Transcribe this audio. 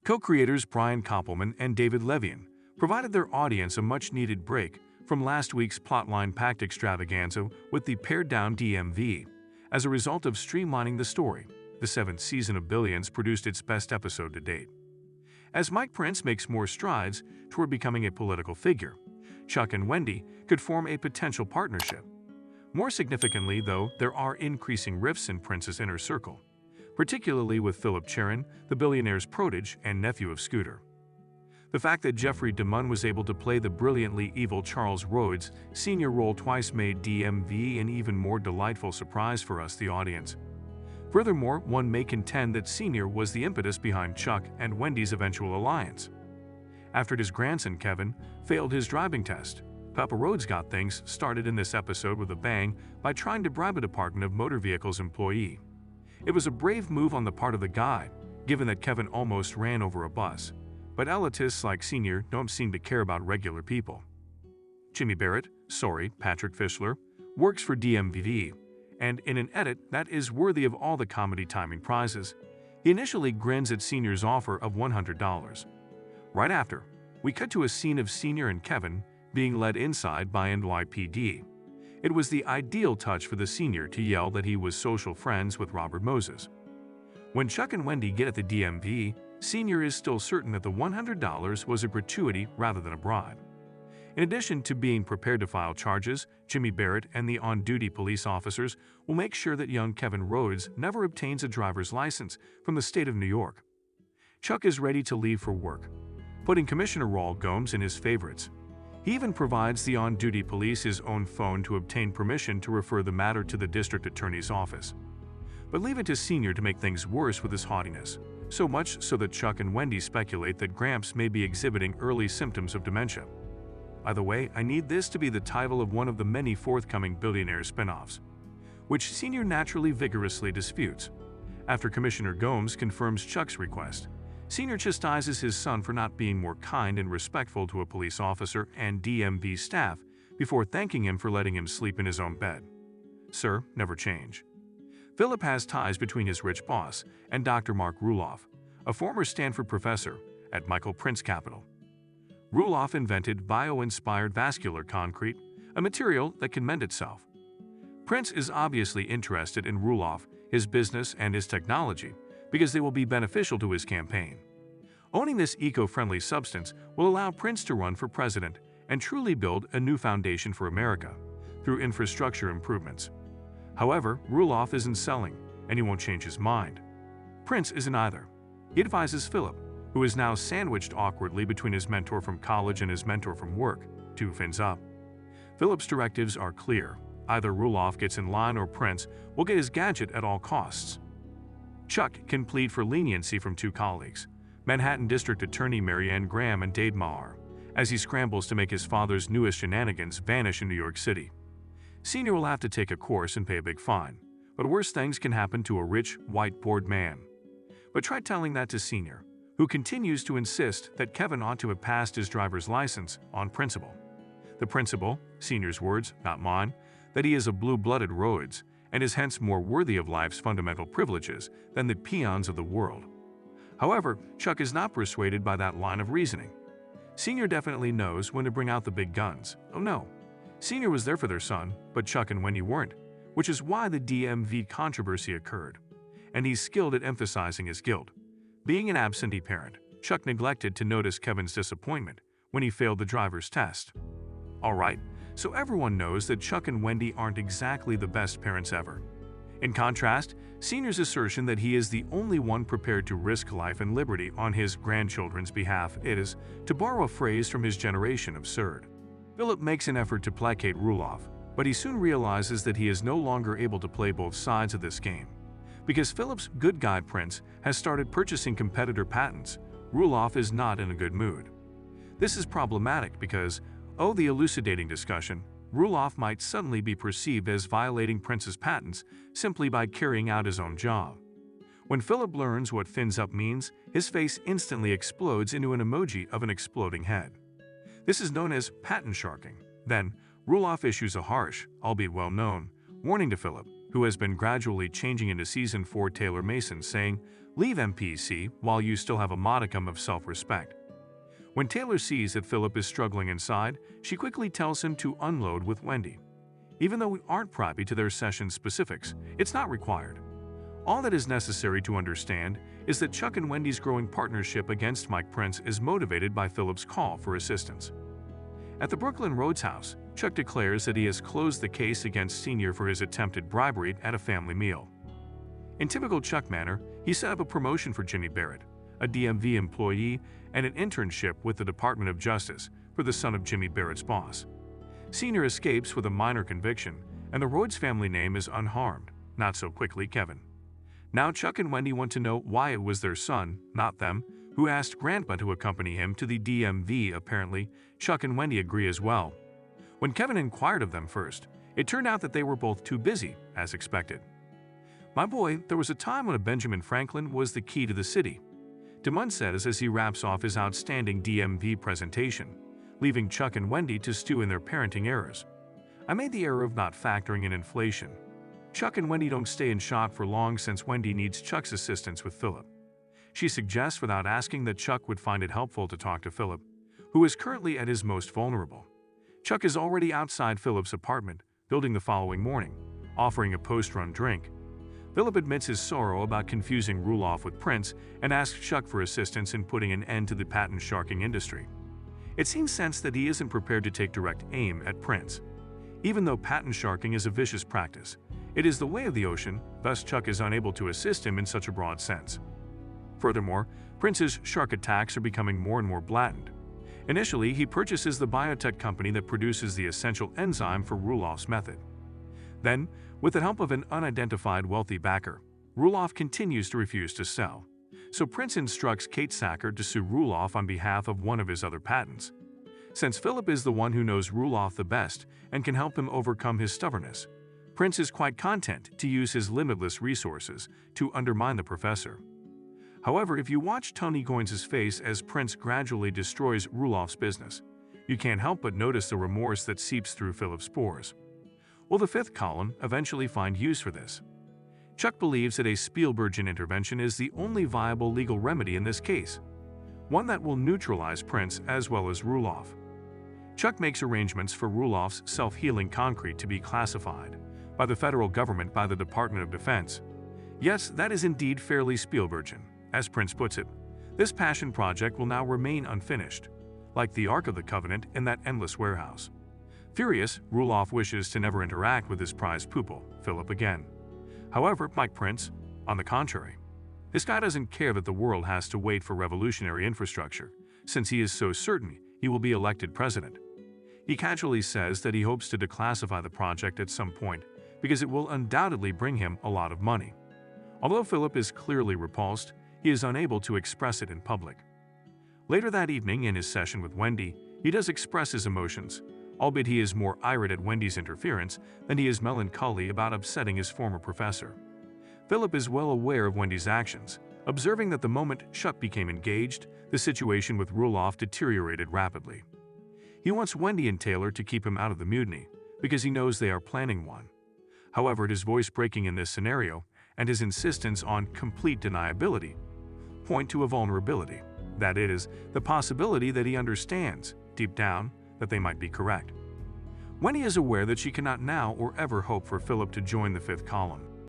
Co-creators Brian Koppelman and David Levian provided their audience a much-needed break from last week's plotline-packed extravaganza with the pared-down DMV. As a result of streamlining the story, the seventh season of Billions produced its best episode to date. As Mike Prince makes more strides toward becoming a political figure, Chuck and Wendy could form a potential partnership. More significantly, though, there are increasing rifts in Prince's inner circle, particularly with Philip Cherin, the billionaire's protege and nephew of Scooter. The fact that Jeffrey DeMunn was able to play the brilliantly evil Charles Rhodes Sr. role twice made DMV an even more delightful surprise for us, the audience. Furthermore, one may contend that Sr. was the impetus behind Chuck and Wendy's eventual alliance. After his grandson Kevin failed his driving test, Papa Rhodes got things started in this episode with a bang by trying to bribe a Department of Motor Vehicles employee. It was a brave move on the part of the guy, given that Kevin almost ran over a bus, but elitists like Sr. don't seem to care about regular people. Jimmy Barrett, Patrick Fischler, works for DMVV, and in an edit that is worthy of all the comedy timing prizes, he initially grins at Sr.'s offer of $100. Right after, we cut to a scene of Sr. and Kevin being led inside by NYPD. It was the ideal touch for the Sr. to yell that he was social friends with Robert Moses. When Chuck and Wendy get at the DMV, Sr. is still certain that the $100 was a gratuity rather than a bribe. In addition to being prepared to file charges, Jimmy Barrett and the on-duty police officers will make sure that young Kevin Rhodes never obtains a driver's license from the state of New York. Chuck is ready to leave for work, putting Commissioner Raul Gomes in his favorites. He even provides the on-duty police his own phone to obtain permission to refer the matter to the district attorney's office. But leave it to Sr. to make things worse with his haughtiness, so much so that Chuck and Wendy speculate that Gramps may be exhibiting early symptoms of dementia. By the way, I need this to be the title of one of the many forthcoming Billionaire spin-offs, which Sr. naturally vigorously disputes. After Commissioner Gomes confirms Chuck's request, Sr. chastises his son for not being more kind and respectful to a police officer and DMV staff before thanking him for letting him sleep in his own bed. Sir, never change. Philip has ties between his rich boss and Dr. Mark Ruloff, a former Stanford professor at Michael Prince Capital. Ruloff invented bio-inspired vascular concrete, a material that can mend itself. Prince is obviously interested in Ruloff, his business, and his technology because they will be beneficial to his campaign. Owning this eco-friendly substance will allow Prince to run for president and truly build a new foundation for America through infrastructure improvements. However, Ruloff isn't selling, and he won't change his mind. Prince isn't either. He advises Philip, who is now sandwiched awkwardly between his mentor from college and his mentor from work, to fins up. Philip's directives are clear. Either Ruloff gets in line or Prince will get his gadget at all costs. Chuck can plead for leniency from two colleagues, Manhattan District Attorney Marianne Graham and Dade Maher, as he scrambles to make his father's newest shenanigans vanish in New York City. Sr. will have to take a course and pay a big fine, but worse things can happen to a rich, white-board man. But try telling that to Sr., who continues to insist that Kevin ought to have passed his driver's license on principle. The principle, Sr.'s words, not mine, that he is a blue-blooded Rhodes and is hence more worthy of life's fundamental privileges than the peons of the world. However, Chuck is not persuaded by that line of reasoning. Sr. definitely knows when to bring out the big guns. Oh no, Sr. was there for their son, but Chuck and Wendy weren't, which is why the DMV controversy occurred. And he's skilled at emphasizing his guilt. Being an absentee parent, Chuck neglected to notice Kevin's disappointment when he failed the driver's test. Alright, so everyone knows that Chuck and Wendy aren't exactly the best parents ever. In contrast, Sr.'s assertion that he is the only one prepared to risk life and liberty on his grandchildren's behalf is, to borrow a phrase from his generation, absurd. Philip makes an effort to placate Ruloff, but he soon realizes that he is no longer able to play both sides of this game. Because Philip's good guy Prince has started purchasing competitor patents, Ruloff is not in a good mood. This is problematic because, the elucidating discussion, Ruloff might suddenly be perceived as violating Prince's patents simply by carrying out his own job. When Philip learns what fins up means, his face instantly explodes into an emoji of an exploding head. This is known as patent sharking. Then, Ruloff issues a harsh, albeit well-known, warning to Philip, who has been gradually changing into Season 4 Taylor Mason, saying, Leave MPC while you still have a modicum of self-respect. When Taylor sees that Philip is struggling inside, she quickly tells him to unload with Wendy. Even though we aren't privy to their session specifics, it's not required. All that is necessary to understand is that Chuck and Wendy's growing partnership against Mike Prince is motivated by Philip's call for assistance. At the Brooklyn Roads house, Chuck declares that he has closed the case against Senior for his attempted bribery at a family meal. In typical Chuck manner, he set up a promotion for Jimmy Barrett, a DMV employee, and an internship with the Department of Justice for the son of Jimmy Barrett's boss. Senior escapes with a minor conviction, and the Rhodes family name is unharmed. Not so quickly, Kevin. Now Chuck and Wendy want to know why it was their son, not them, who asked Grandpa to accompany him to the DMV. Apparently, Chuck and Wendy agree as well. When Kevin inquired of them first, it turned out that they were both too busy, as expected. "My boy, there was a time when a Benjamin Franklin was the key to the city," DeMund says as he wraps off his outstanding DMV presentation, leaving Chuck and Wendy to stew in their parenting errors. "I made the error of not factoring in inflation." Chuck and Wendy don't stay in shock for long since Wendy needs Chuck's assistance with Philip. She suggests without asking that Chuck would find it helpful to talk to Philip, who is currently at his most vulnerable. Chuck is already outside Philip's apartment, building the following morning, offering a post-run drink. Philip admits his sorrow about confusing Ruloff with Prince and asks Chuck for assistance in putting an end to the patent sharking industry. It seems sense that he isn't prepared to take direct aim at Prince. Even though patent sharking is a vicious practice, it is the way of the ocean, thus Chuck is unable to assist him in such a broad sense. Furthermore, Prince's shark attacks are becoming more and more blatant. Initially, he purchases the biotech company that produces the essential enzyme for Ruloff's method. Then, with the help of an unidentified wealthy backer, Ruloff continues to refuse to sell. So Prince instructs Kate Sacker to sue Ruloff on behalf of one of his other patents. Since Philip is the one who knows Ruloff the best and can help him overcome his stubbornness, Prince is quite content to use his limitless resources to undermine the professor. However, if you watch Tony Goines' face as Prince gradually destroys Ruloff's business, you can't help but notice the remorse that seeps through Philip's pores. Will the fifth column eventually find use for this? Chuck believes that a Spielbergian intervention is the only viable legal remedy in this case, one that will neutralize Prince as well as Ruloff. Chuck makes arrangements for Ruloff's self-healing concrete to be classified by the federal government by the Department of Defense. Yes, that is indeed fairly Spielbergian. As Prince puts it, this passion project will now remain unfinished, like the Ark of the Covenant in that endless warehouse. Furious, Ruloff wishes to never interact with his prized pupil, Philip, again. However, Mike Prince, on the contrary, this guy doesn't care that the world has to wait for revolutionary infrastructure, since he is so certain he will be elected president. He casually says that he hopes to declassify the project at some point because it will undoubtedly bring him a lot of money. Although Philip is clearly repulsed, he is unable to express it in public. Later that evening in his session with Wendy, he does express his emotions, albeit he is more irate at Wendy's interference than he is melancholy about upsetting his former professor. Philip is well aware of Wendy's actions, observing that the moment Chuck became engaged, the situation with Ruloff deteriorated rapidly. He wants Wendy and Taylor to keep him out of the mutiny, because he knows they are planning one. However, his voice breaking in this scenario and his insistence on complete deniability point to a vulnerability. That is, the possibility that he understands, deep down, that they might be correct. Wendy is aware that she cannot now or ever hope for Philip to join the fifth column.